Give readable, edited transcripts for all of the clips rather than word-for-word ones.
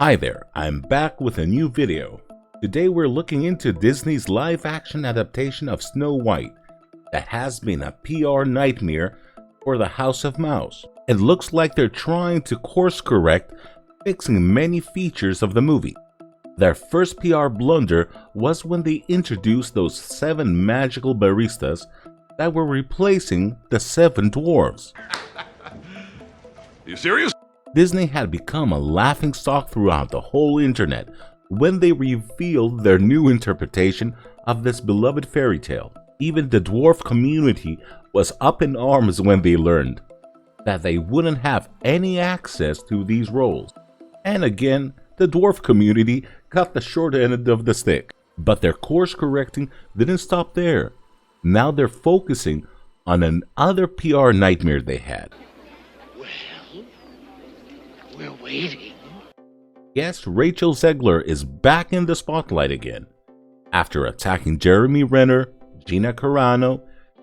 Hi there, I'm back with a new video. Today we're looking into Disney's live-action adaptation of Snow White that has been a PR nightmare for the House of Mouse. It looks like they're trying to course correct, fixing many features of the movie. Their first PR blunder was when they introduced those 7 magical baristas that were replacing the 7 dwarves. You serious? Disney had become a laughingstock throughout the whole internet when they revealed their new interpretation of this beloved fairy tale. Even the dwarf community was up in arms when they learned that they wouldn't have any access to these roles. And again, the dwarf community got the short end of the stick. But their course correcting didn't stop there. Now they're focusing on another PR nightmare they had. We're waiting. Yes, Rachel Zegler is back in the spotlight again. After attacking Jeremy Renner, Gina Carano,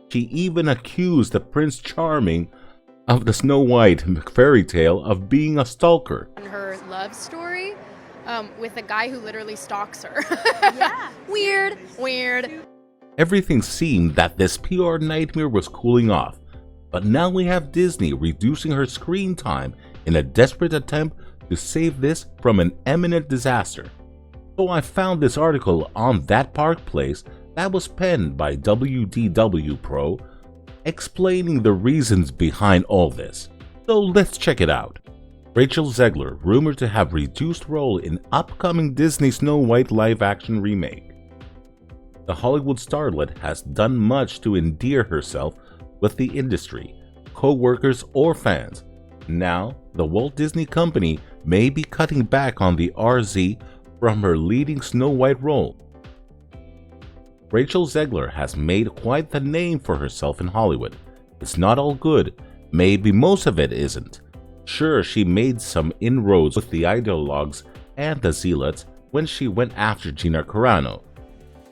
she even accused the Prince Charming of the Snow White fairy tale of being a stalker. Her love story with a guy who literally stalks her. Yeah. Weird. Everything seemed that this PR nightmare was cooling off, but now we have Disney reducing her screen time in a desperate attempt to save this from an imminent disaster. So I found this article on That Park Place that was penned by WDW Pro, explaining the reasons behind all this. So let's check it out. Rachel Zegler, rumored to have reduced role in upcoming Disney Snow White live-action remake. The Hollywood starlet has done much to endear herself with the industry, co-workers or fans. Now, the Walt Disney Company may be cutting back on the RZ from her leading Snow White role. Rachel Zegler has made quite the name for herself in Hollywood. It's not all good, maybe most of it isn't. Sure, she made some inroads with the ideologues and the zealots when she went after Gina Carano.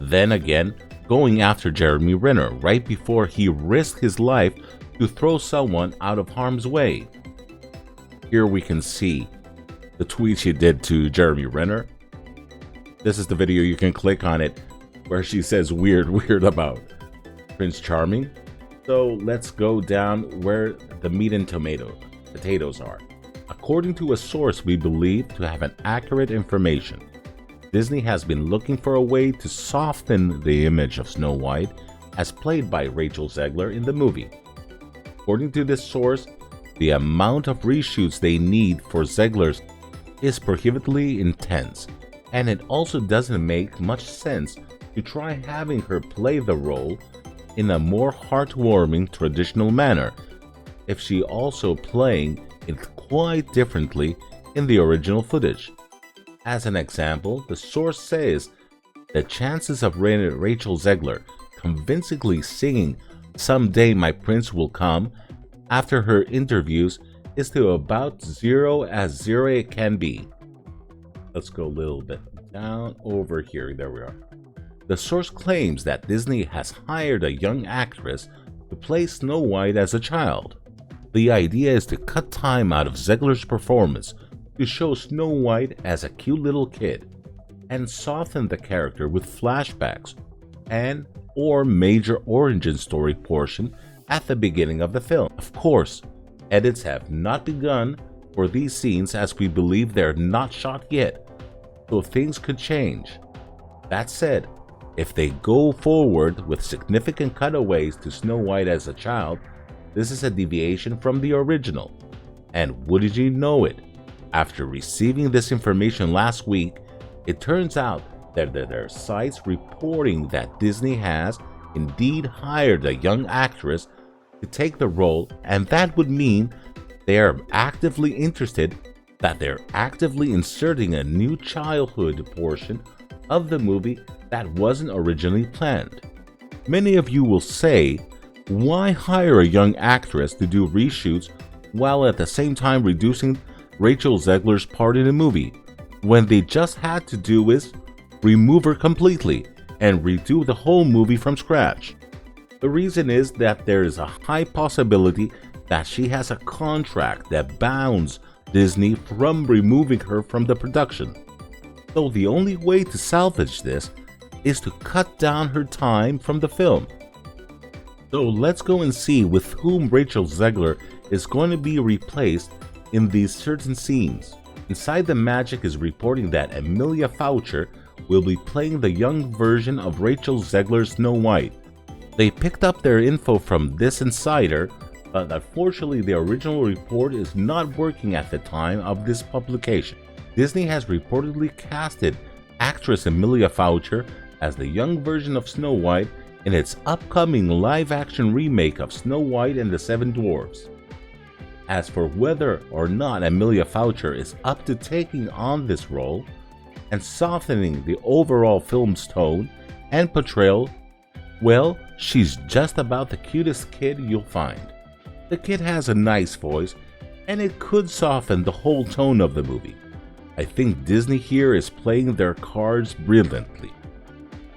Then again, going after Jeremy Renner right before he risked his life to throw someone out of harm's way. Here we can see the tweet she did to Jeremy Renner. This is the video, you can click on it, where she says weird about Prince Charming. So let's go down where the meat and potatoes are. According to a source we believe to have an accurate information, Disney has been looking for a way to soften the image of Snow White as played by Rachel Zegler in the movie. According to this source, the amount of reshoots they need for Zegler's is prohibitively intense, and it also doesn't make much sense to try having her play the role in a more heartwarming traditional manner if she also playing it quite differently in the original footage. As an example, the source says the chances of Rachel Zegler convincingly singing "Someday My Prince Will Come" after her interviews is to about 0 it can be. Let's go a little bit down over here. There we are. The source claims that Disney has hired a young actress to play Snow White as a child. The idea is to cut time out of Zegler's performance to show Snow White as a cute little kid and soften the character with flashbacks and or major origin story portion at the beginning of the film. Of course, edits have not begun for these scenes as we believe they're not shot yet, so things could change. That said, if they go forward with significant cutaways to Snow White as a child, this is a deviation from the original. And wouldn't you know it, after receiving this information last week, it turns out that there are sites reporting that Disney has indeed hired a young actress to take the role, and that would mean they are actively interested, that they're actively inserting a new childhood portion of the movie that wasn't originally planned. Many of you will say, why hire a young actress to do reshoots while at the same time reducing Rachel Zegler's part in the movie, when they just had to do is remove her completely and redo the whole movie from scratch? The reason is that there is a high possibility that she has a contract that bounds Disney from removing her from the production. So the only way to salvage this is to cut down her time from the film. So let's go and see with whom Rachel Zegler is going to be replaced in these certain scenes. Inside the Magic is reporting that Emilia Foucher will be playing the young version of Rachel Zegler's Snow White. They picked up their info from this insider, but unfortunately the original report is not working at the time of this publication. Disney has reportedly casted actress Emilia Foucher as the young version of Snow White in its upcoming live-action remake of Snow White and the Seven Dwarfs. As for whether or not Emilia Foucher is up to taking on this role and softening the overall film's tone and portrayal, well, she's just about the cutest kid you'll find. The kid has a nice voice, and it could soften the whole tone of the movie. I think Disney here is playing their cards brilliantly.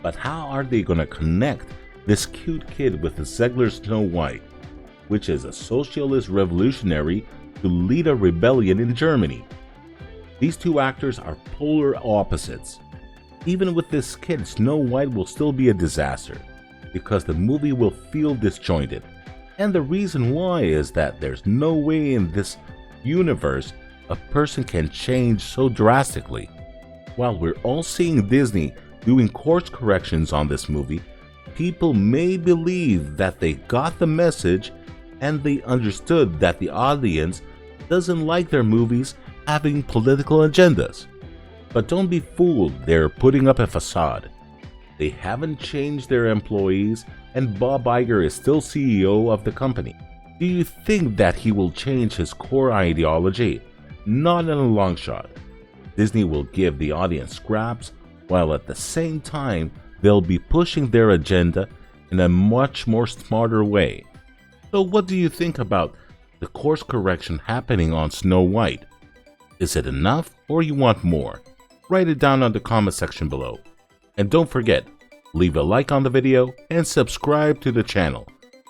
But how are they going to connect this cute kid with the Zegler Snow White, which is a socialist revolutionary to lead a rebellion in Germany? These two actors are polar opposites. Even with this kid, Snow White will still be a disaster, because the movie will feel disjointed. And the reason why is that there's no way in this universe a person can change so drastically. While we're all seeing Disney doing course corrections on this movie, people may believe that they got the message and they understood that the audience doesn't like their movies having political agendas. But don't be fooled, they're putting up a facade. They haven't changed their employees, and Bob Iger is still CEO of the company. Do you think that he will change his core ideology? Not in a long shot. Disney will give the audience scraps, while at the same time they'll be pushing their agenda in a much more smarter way. So what do you think about the course correction happening on Snow White? Is it enough, or you want more? Write it down on the comment section below. And don't forget, leave a like on the video and subscribe to the channel.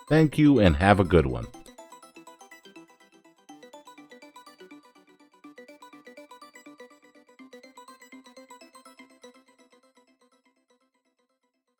Thank you and have a good one.